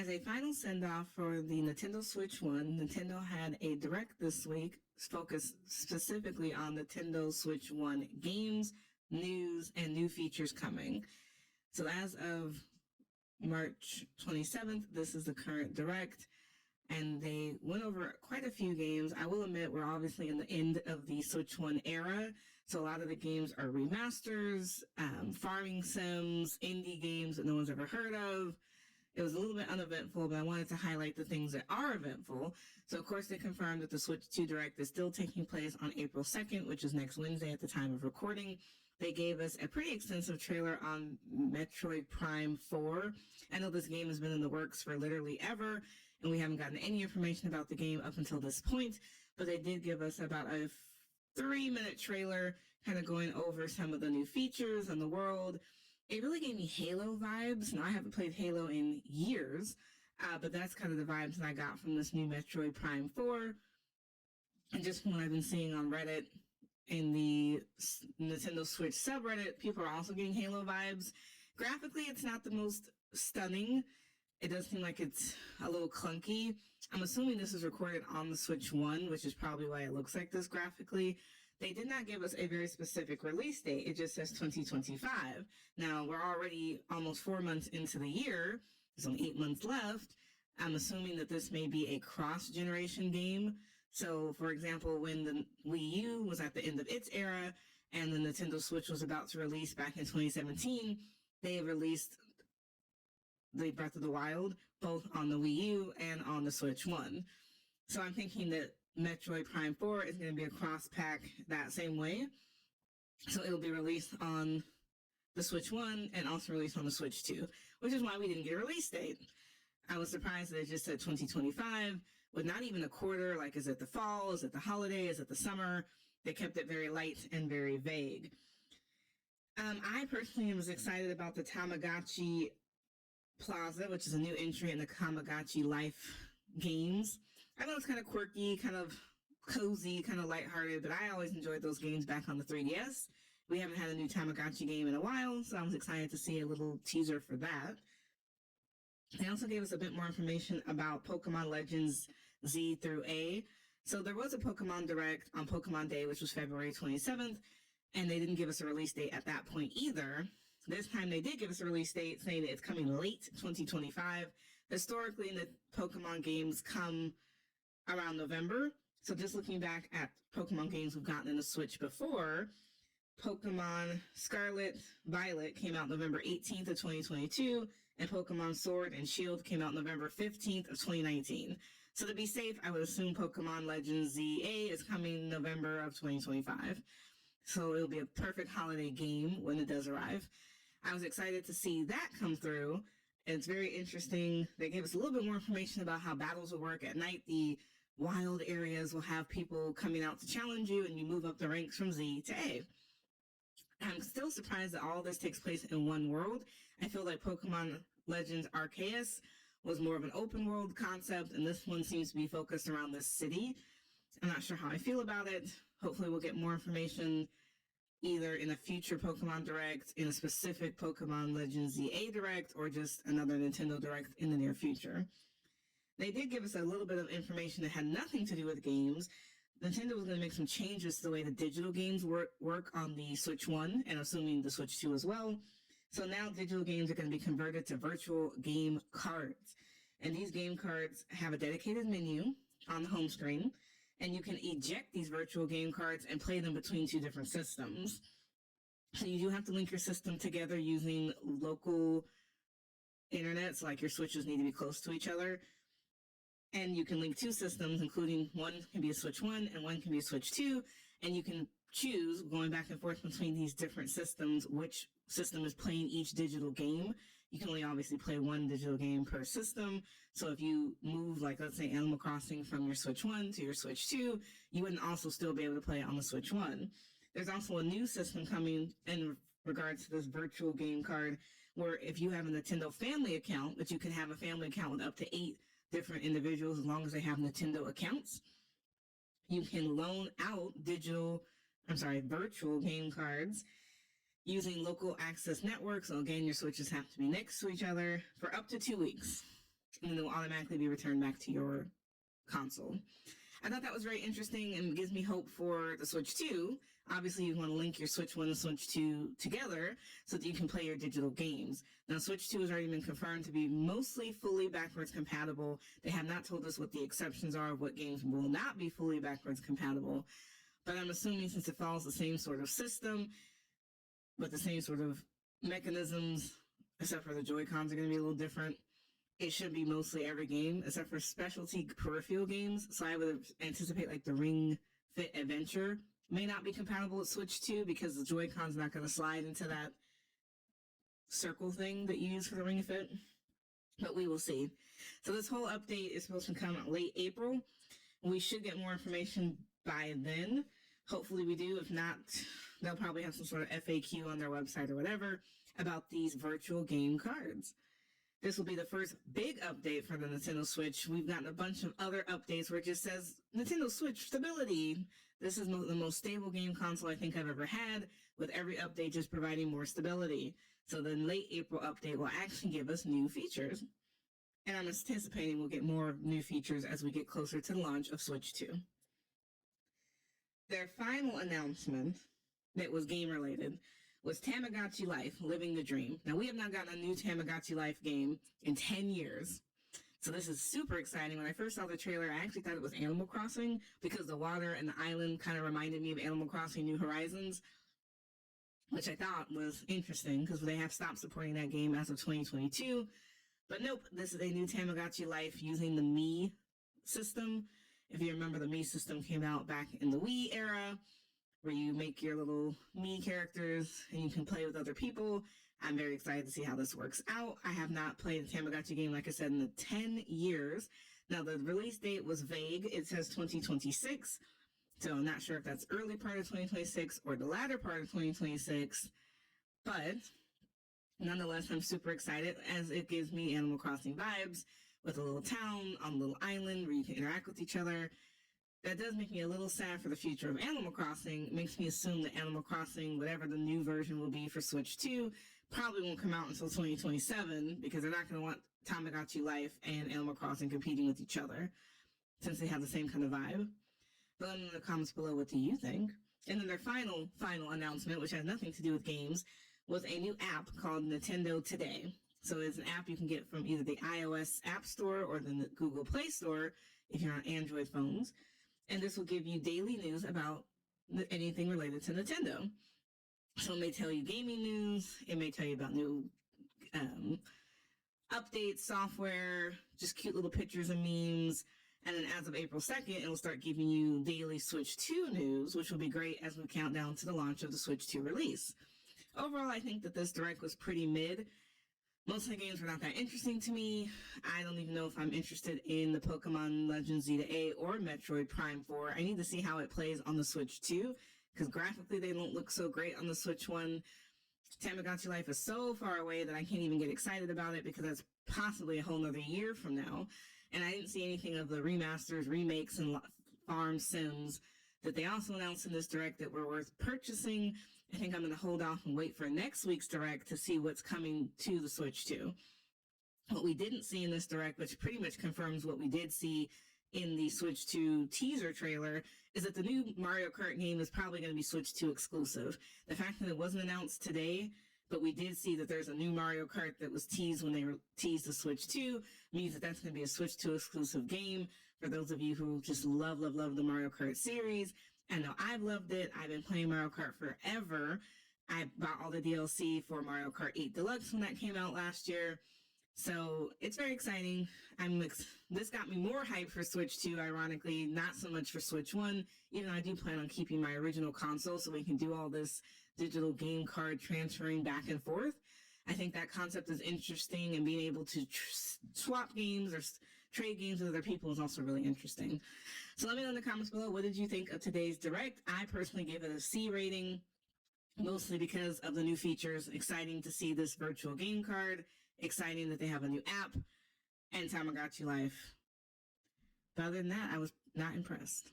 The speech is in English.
As a final send-off for the Nintendo Switch 1, Nintendo had a direct this week focused specifically on Nintendo Switch 1 games, news, and new features coming. So as of March 27th, this is the current direct, and they went over quite a few games. I will admit we're obviously in the end of the Switch 1 era, so a lot of the games are remasters, farming sims, indie games that no one's ever heard of. It was a little bit uneventful, but I wanted to highlight the things that are eventful. So, of course, they confirmed that the Switch 2 Direct is still taking place on April 2nd, which is next Wednesday at the time of recording. They gave us a pretty extensive trailer on Metroid Prime 4. I know this game has been in the works for literally ever, and we haven't gotten any information about the game up until this point, but they did give us about a 3-minute trailer kind of going over some of the new features and the world. It really gave me Halo vibes. Now, I haven't played Halo in years, but that's kind of the vibes that I got from this new Metroid Prime 4. And just from what I've been seeing on Reddit, in the Nintendo Switch subreddit, people are also getting Halo vibes. Graphically, it's not the most stunning. It does seem like it's a little clunky. I'm assuming this is recorded on the Switch 1, which is probably why it looks like this graphically. They did not give us a very specific release date. It just says 2025. Now, we're already almost 4 months into the year. There's only 8 months left. I'm assuming that this may be a cross-generation game. So, for example, when the Wii U was at the end of its era and the Nintendo Switch was about to release back in 2017, they released the Breath of the Wild both on the Wii U and on the Switch 1. So I'm thinking that Metroid Prime 4 is going to be a cross-pack that same way. So it'll be released on the Switch 1 and also released on the Switch 2, which is why we didn't get a release date. I was surprised that it just said 2025 with not even a quarter, like is it the fall, is it the holiday, is it the summer? They kept it very light and very vague. I personally was excited about the Tamagotchi Plaza, which is a new entry in the Tamagotchi Life games. I know it's kind of quirky, kind of cozy, kind of lighthearted, but I always enjoyed those games back on the 3DS. We haven't had a new Tamagotchi game in a while, so I was excited to see a little teaser for that. They also gave us a bit more information about Pokemon Legends Z through A. So there was a Pokemon Direct on Pokemon Day, which was February 27th, and they didn't give us a release date at that point either. This time they did give us a release date saying that it's coming late 2025. Historically, the Pokemon games come around November. So just looking back at Pokemon games we've gotten in the Switch before, Pokemon Scarlet Violet came out November 18th of 2022, and Pokemon Sword and Shield came out November 15th of 2019. So to be safe, I would assume Pokemon Legends ZA is coming November of 2025. So it'll be a perfect holiday game when it does arrive. I was excited to see that come through. It's very interesting. They gave us a little bit more information about how battles will work at night. The wild areas will have people coming out to challenge you, and you move up the ranks from Z to A. I'm still surprised that all this takes place in one world. I feel like Pokemon Legends Arceus was more of an open world concept, and this one seems to be focused around this city. I'm not sure how I feel about it. Hopefully we'll get more information either in a future Pokemon Direct, in a specific Pokemon Legends ZA Direct, or just another Nintendo Direct in the near future. They did give us a little bit of information that had nothing to do with games. Nintendo was going to make some changes to the way the digital games work on the Switch 1, and assuming the Switch 2 as well. So now digital games are going to be converted to virtual game cards. And these game cards have a dedicated menu on the home screen, and you can eject these virtual game cards and play them between two different systems. So you do have to link your system together using local internet, so like your Switches need to be close to each other. And you can link two systems, including one can be a Switch 1 and one can be a Switch 2, and you can choose, going back and forth between these different systems, which system is playing each digital game. You can only obviously play one digital game per system. So if you move, like, let's say Animal Crossing from your Switch 1 to your Switch 2, you wouldn't also still be able to play it on the Switch 1. There's also a new system coming in regards to this virtual game card, where if you have a Nintendo family account, that you can have a family account with up to 8 different individuals as long as they have Nintendo accounts. You can loan out virtual game cards using local access networks. So again, your Switches have to be next to each other for up to 2 weeks. and then they'll automatically be returned back to your console. I thought that was very interesting and gives me hope for the Switch 2. Obviously, you want to link your Switch 1 and Switch 2 together so that you can play your digital games. Now, Switch 2 has already been confirmed to be mostly fully backwards compatible. They have not told us what the exceptions are of what games will not be fully backwards compatible. But I'm assuming since it follows the same sort of system, with the same sort of mechanisms, except for the Joy-Cons are going to be a little different, it should be mostly every game, except for specialty peripheral games. So I would anticipate like the Ring Fit Adventure may not be compatible with Switch 2 because the Joy-Con's not going to slide into that circle thing that you use for the Ring Fit. But we will see. So this whole update is supposed to come out late April. We should get more information by then. Hopefully we do. If not, they'll probably have some sort of FAQ on their website or whatever about these virtual game cards. This will be the first big update for the Nintendo Switch. We've gotten a bunch of other updates where it just says Nintendo Switch stability. This is the most stable game console I think I've ever had, with every update just providing more stability. So the late April update will actually give us new features. And I'm anticipating we'll get more new features as we get closer to the launch of Switch 2. Their final announcement that was game related was Tamagotchi Life, Living the Dream. Now, we have not gotten a new Tamagotchi Life game in 10 years. So this is super exciting. When I first saw the trailer, I actually thought it was Animal Crossing because the water and the island kind of reminded me of Animal Crossing New Horizons, which I thought was interesting because they have stopped supporting that game as of 2022. But nope, this is a new Tamagotchi Life using the Mii system. If you remember, the Mii system came out back in the Wii era, where you make your little Mii characters and you can play with other people. I'm very excited to see how this works out. I have not played a Tamagotchi game, like I said, in the 10 years. Now, the release date was vague. It says 2026. So I'm not sure if that's early part of 2026 or the latter part of 2026. But nonetheless, I'm super excited as it gives me Animal Crossing vibes with a little town on a little island where you can interact with each other. That does make me a little sad for the future of Animal Crossing. It makes me assume that Animal Crossing, whatever the new version will be for Switch 2, probably won't come out until 2027 because they're not going to want Tamagotchi Life and Animal Crossing competing with each other since they have the same kind of vibe. But let me know in the comments below, what do you think? And then their final announcement, which has nothing to do with games, was a new app called Nintendo Today. So it's an app you can get from either the iOS App Store or the Google Play Store if you're on Android phones. And this will give you daily news about anything related to Nintendo. So it may tell you gaming news. It may tell you about new updates, software, just cute little pictures and memes. And then as of April 2nd, it'll start giving you daily Switch 2 news, which will be great as we count down to the launch of the Switch 2 release. Overall, I think that this Direct was pretty mid. Most of the games were not that interesting to me. I don't even know if I'm interested in the Pokemon Legends Z-A or Metroid Prime 4. I need to see how it plays on the Switch 2, because graphically they don't look so great on the Switch 1. Tamagotchi Life is so far away that I can't even get excited about it because that's possibly a whole nother year from now. And I didn't see anything of the remasters, remakes, and farm sims that they also announced in this Direct that were worth purchasing. I think I'm going to hold off and wait for next week's Direct to see what's coming to the Switch 2. What we didn't see in this Direct, which pretty much confirms what we did see in the Switch 2 teaser trailer, is that the new Mario Kart game is probably going to be Switch 2 exclusive. The fact that it wasn't announced today, but we did see that there's a new Mario Kart that was teased when they teased the Switch 2, means that that's going to be a Switch 2 exclusive game. For those of you who just love the Mario Kart series, I know I've loved it. I've been playing Mario Kart forever. I bought all the DLC for Mario Kart 8 Deluxe when that came out last year. So it's very exciting. This got me more hyped for Switch 2, ironically, not so much for Switch 1, even though I do plan on keeping my original console so we can do all this digital game card transferring back and forth. I think that concept is interesting, and being able to swap games or trade games with other people is also really interesting. So let me know in the comments below, what did you think of today's Direct? I personally gave it a C rating, mostly because of the new features. Exciting to see this virtual game card. Exciting that they have a new app and Tamagotchi Life. But other than that, I was not impressed.